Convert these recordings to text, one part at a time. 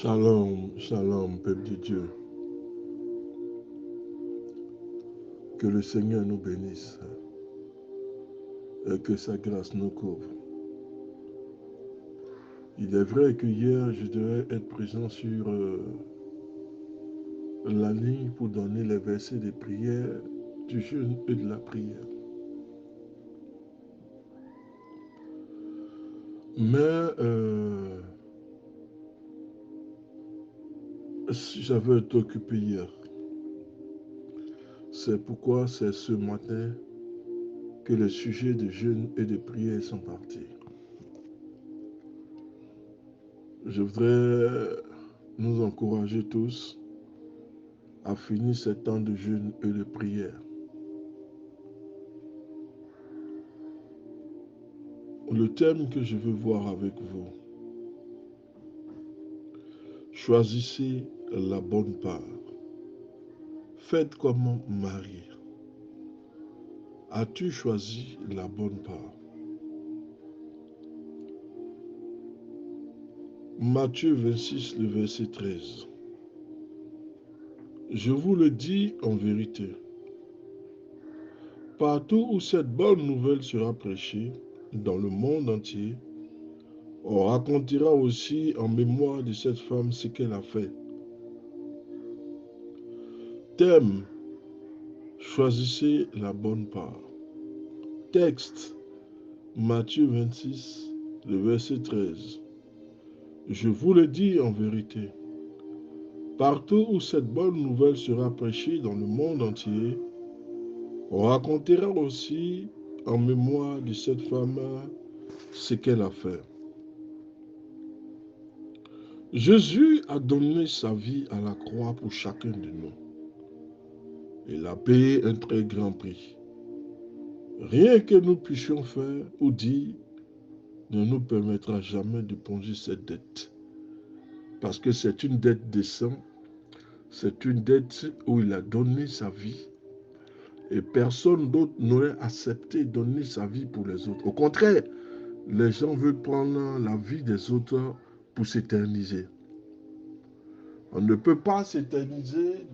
Shalom, shalom, peuple de Dieu. Que le Seigneur nous bénisse et que sa grâce nous couvre. Il est vrai que hier, je devais être présent sur la ligne pour donner les versets de prière, du jeûne et de la prière. Mais j'avais été occupé hier. C'est pourquoi c'est ce matin que les sujets de jeûne et de prière sont partis. Je voudrais nous encourager tous à finir ce temps de jeûne et de prière. Le thème que je veux voir avec vous, choisissez la bonne part. Faites comme Marie. As-tu choisi la bonne part? Matthieu 26, le verset 13. Je vous le dis en vérité, partout où cette bonne nouvelle sera prêchée, dans le monde entier, on racontera aussi en mémoire de cette femme ce qu'elle a fait. Thème, choisissez la bonne part. Texte, Matthieu 26, le verset 13. Je vous le dis en vérité, partout où cette bonne nouvelle sera prêchée dans le monde entier, on racontera aussi en mémoire de cette femme ce qu'elle a fait. Jésus a donné sa vie à la croix pour chacun de nous. Il a payé un très grand prix. Rien que nous puissions faire ou dire ne nous permettra jamais de plonger cette dette. Parce que c'est une dette de sang, c'est une dette où il a donné sa vie. Et personne d'autre n'aurait accepté de donner sa vie pour les autres. Au contraire, les gens veulent prendre la vie des autres pour s'éterniser. On ne peut pas s'éterniser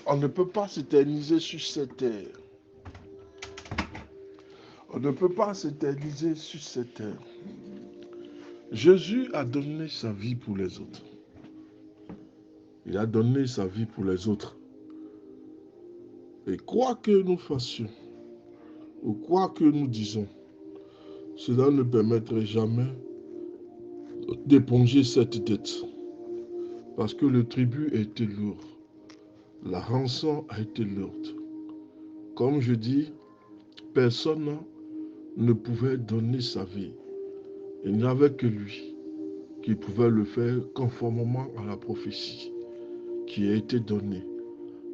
on ne peut pas s'éterniser sur cette terre. On ne peut pas s'éterniser sur cette terre. Jésus a donné sa vie pour les autres. Il a donné sa vie pour les autres. Et quoi que nous fassions, ou quoi que nous disons, cela ne permettrait jamais d'éponger cette dette. Parce que le tribut a été lourd. La rançon a été lourde. Comme je dis, personne ne pouvait donner sa vie. Il n'y avait que lui qui pouvait le faire conformément à la prophétie qui a été donnée.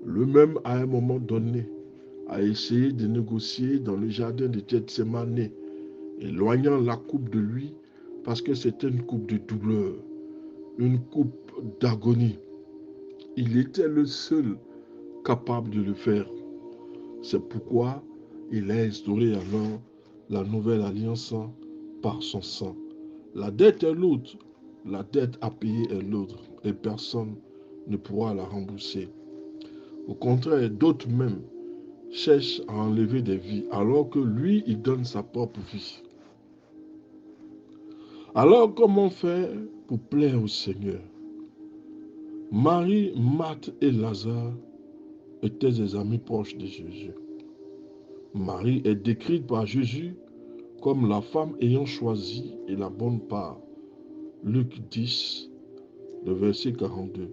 Lui-même, à un moment donné, a essayé de négocier dans le jardin de Gethsémane, éloignant la coupe de lui, parce que c'était une coupe de douleur, une coupe d'agonie. Il était le seul capable de le faire. C'est pourquoi il a instauré alors la nouvelle alliance par son sang. La dette est lourde, la dette à payer est lourde, et personne ne pourra la rembourser. Au contraire, d'autres même cherchent à enlever des vies, alors que lui, il donne sa propre vie. Alors, comment faire pour plaire au Seigneur? Marie, Marthe et Lazare étaient des amis proches de Jésus. Marie est décrite par Jésus comme la femme ayant choisi et la bonne part. Luc 10, le verset 42.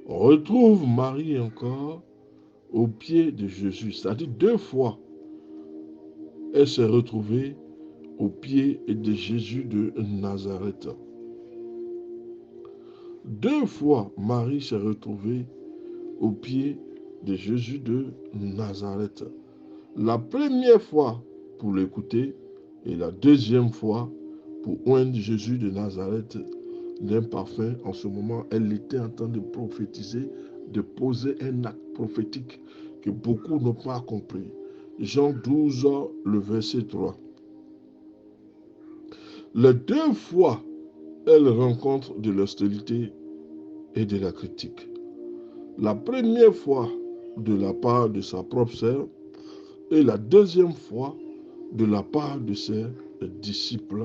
On retrouve Marie encore au pied de Jésus, c'est-à-dire 2 fois. Elle s'est retrouvée au pied de Jésus de Nazareth. 2 fois, Marie s'est retrouvée au pied de Jésus de Nazareth. La première fois pour l'écouter et la deuxième fois pour oindre Jésus de Nazareth d'un parfum. En ce moment, elle était en train de prophétiser, de poser un acte prophétique que beaucoup n'ont pas compris. Jean 12, le verset 3. Les 2 fois elle rencontre de l'hostilité et de la critique. La première fois de la part de sa propre sœur et la deuxième fois de la part de ses disciples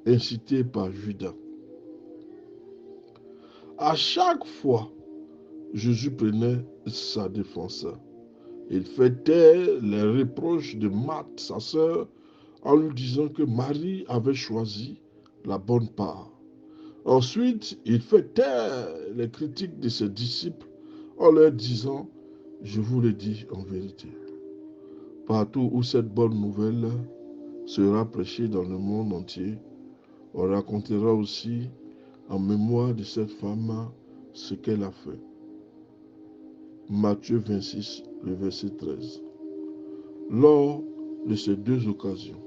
incités par Judas. À chaque fois, Jésus prenait sa défense. Il fait taire les reproches de Marthe, sa sœur, en lui disant que Marie avait choisi la bonne part. Ensuite, il fait taire les critiques de ses disciples en leur disant, je vous le dis en vérité, partout où cette bonne nouvelle sera prêchée dans le monde entier, on racontera aussi en mémoire de cette femme ce qu'elle a fait. Matthieu 26, le verset 13. Lors de ces deux occasions,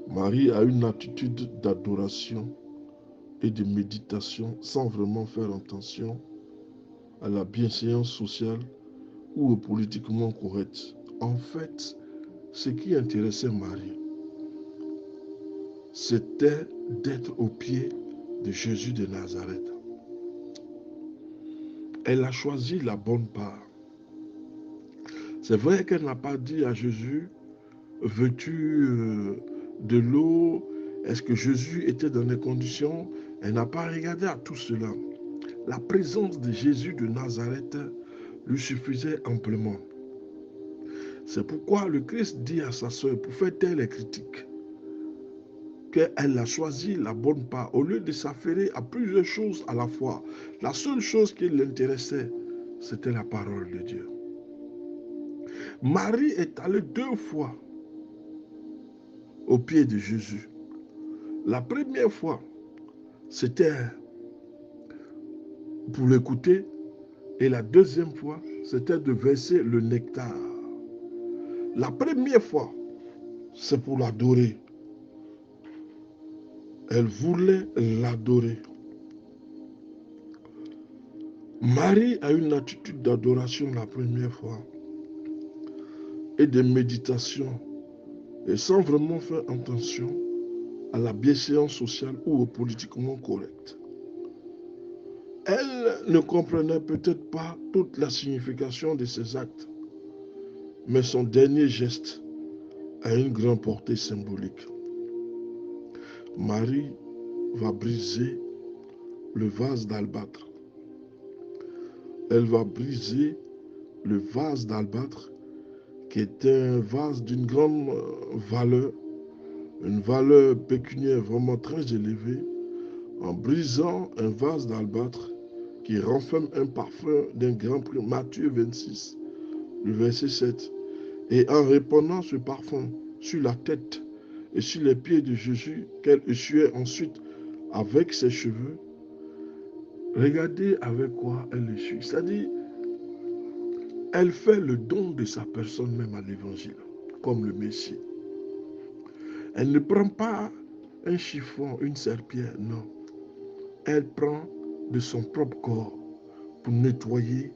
Marie a une attitude d'adoration et de méditation sans vraiment faire attention à la bienséance sociale ou au politiquement correct. En fait, ce qui intéressait Marie, c'était d'être au pied de Jésus de Nazareth. Elle a choisi la bonne part. C'est vrai qu'elle n'a pas dit à Jésus, veux-tu de l'eau? Est-ce que Jésus était dans les conditions? Elle n'a pas regardé à tout cela. La présence de Jésus de Nazareth lui suffisait amplement. C'est pourquoi le Christ dit à sa sœur, pour faire taire les critiques, qu'elle a choisi la bonne part, au lieu de s'affairer à plusieurs choses à la fois. La seule chose qui l'intéressait, c'était la parole de Dieu. Marie est allée 2 fois au pied de Jésus. La première fois, c'était pour l'écouter, et la deuxième fois, c'était de verser le nectar. La première fois, c'est pour l'adorer. Elle voulait l'adorer. Marie a une attitude d'adoration la première fois et de méditation, et sans vraiment faire attention à la bienséance sociale ou au politiquement correct. Elle ne comprenait peut-être pas toute la signification de ses actes, mais son dernier geste a une grande portée symbolique. Marie va briser le vase d'albâtre. Elle va briser le vase d'albâtre qui était un vase d'une grande valeur, une valeur pécuniaire vraiment très élevée, en brisant un vase d'albâtre qui renferme un parfum d'un grand prix, Matthieu 26, le verset 7. Et en répandant ce parfum sur la tête et sur les pieds de Jésus, qu'elle essuyait ensuite avec ses cheveux, regardez avec quoi elle essuie. C'est-à-dire, elle fait le don de sa personne même à l'évangile, comme le Messie. Elle ne prend pas un chiffon, une serpillière, non. Elle prend de son propre corps pour nettoyer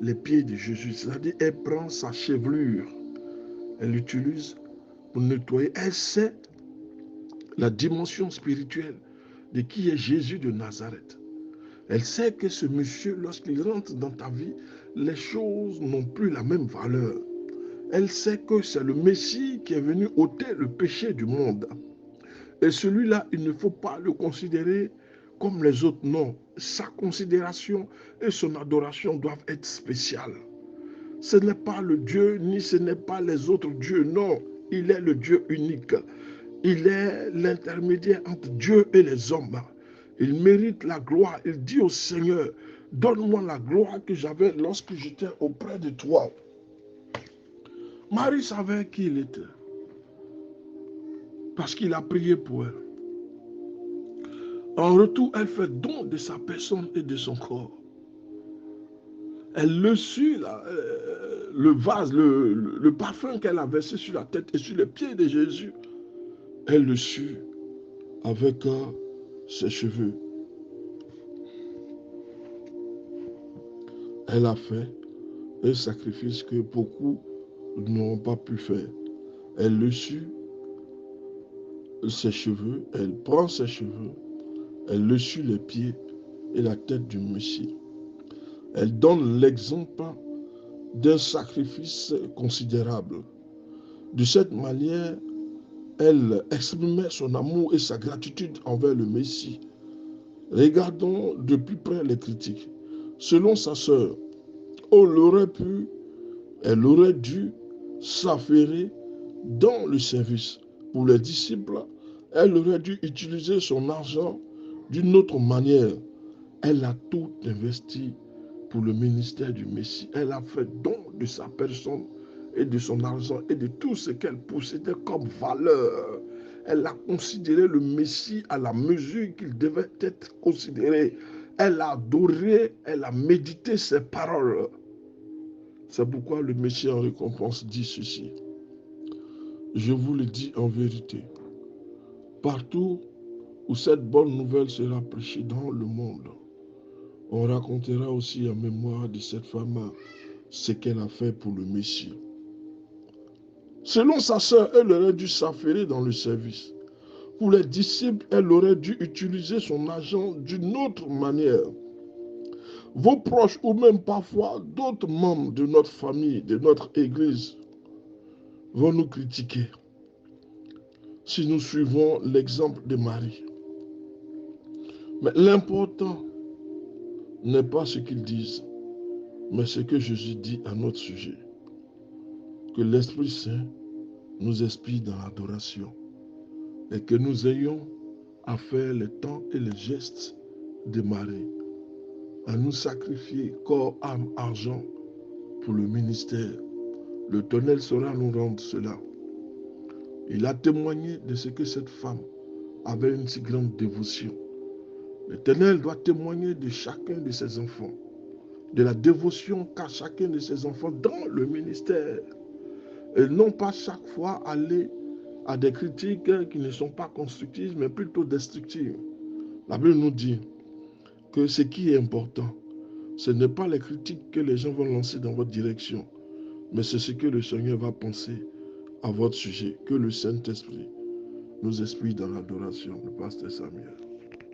les pieds de Jésus. C'est-à-dire, elle prend sa chevelure, elle l'utilise pour nettoyer. Elle sait la dimension spirituelle de qui est Jésus de Nazareth. Elle sait que ce monsieur, lorsqu'il rentre dans ta vie, les choses n'ont plus la même valeur. Elle sait que c'est le Messie qui est venu ôter le péché du monde. Et celui-là, il ne faut pas le considérer comme les autres. Non, sa considération et son adoration doivent être spéciales. Ce n'est pas le Dieu, ni ce n'est pas les autres dieux. Non, il est le Dieu unique. Il est l'intermédiaire entre Dieu et les hommes. Il mérite la gloire. Il dit au Seigneur, donne-moi la gloire que j'avais lorsque j'étais auprès de toi. Marie savait qui il était, parce qu'il a prié pour elle. En retour, elle fait don de sa personne et de son corps. Elle le sut, le vase, le parfum qu'elle a versé sur la tête et sur les pieds de Jésus. Elle le sut avec ses cheveux. Elle a fait un sacrifice que beaucoup n'ont pas pu faire. Elle le sut ses cheveux, elle prend ses cheveux, elle essuie les pieds et la tête du Messie. Elle donne l'exemple d'un sacrifice considérable. De cette manière, elle exprimait son amour et sa gratitude envers le Messie. Regardons de plus près les critiques. Selon sa sœur, elle aurait dû s'affairer dans le service. Pour les disciples, elle aurait dû utiliser son argent d'une autre manière. Elle a tout investi pour le ministère du Messie. Elle a fait don de sa personne et de son argent et de tout ce qu'elle possédait comme valeur. Elle a considéré le Messie à la mesure qu'il devait être considéré. Elle a adoré, elle a médité ses paroles. C'est pourquoi le Messie en récompense dit ceci. Je vous le dis en vérité. Partout où cette bonne nouvelle sera prêchée dans le monde, on racontera aussi en mémoire de cette femme ce qu'elle a fait pour le Messie. Selon sa sœur, elle aurait dû s'affairer dans le service. Pour les disciples, elle aurait dû utiliser son argent d'une autre manière. Vos proches ou même parfois d'autres membres de notre famille, de notre église, vont nous critiquer si nous suivons l'exemple de Marie. Mais l'important n'est pas ce qu'ils disent, mais ce que Jésus dit à notre sujet. Que l'Esprit Saint nous inspire dans l'adoration et que nous ayons à faire les temps et les gestes de Marie, à nous sacrifier corps, âme, argent pour le ministère. L'Éternel saura nous rendre cela. Il a témoigné de ce que cette femme avait une si grande dévotion. L'Éternel doit témoigner de chacun de ses enfants, de la dévotion qu'a chacun de ses enfants dans le ministère. Et non pas chaque fois aller à des critiques qui ne sont pas constructives, mais plutôt destructives. La Bible nous dit que ce qui est important, ce n'est pas les critiques que les gens vont lancer dans votre direction, mais c'est ce que le Seigneur va penser à votre sujet. Que le Saint-Esprit nous inspire dans l'adoration. Le pasteur Samuel.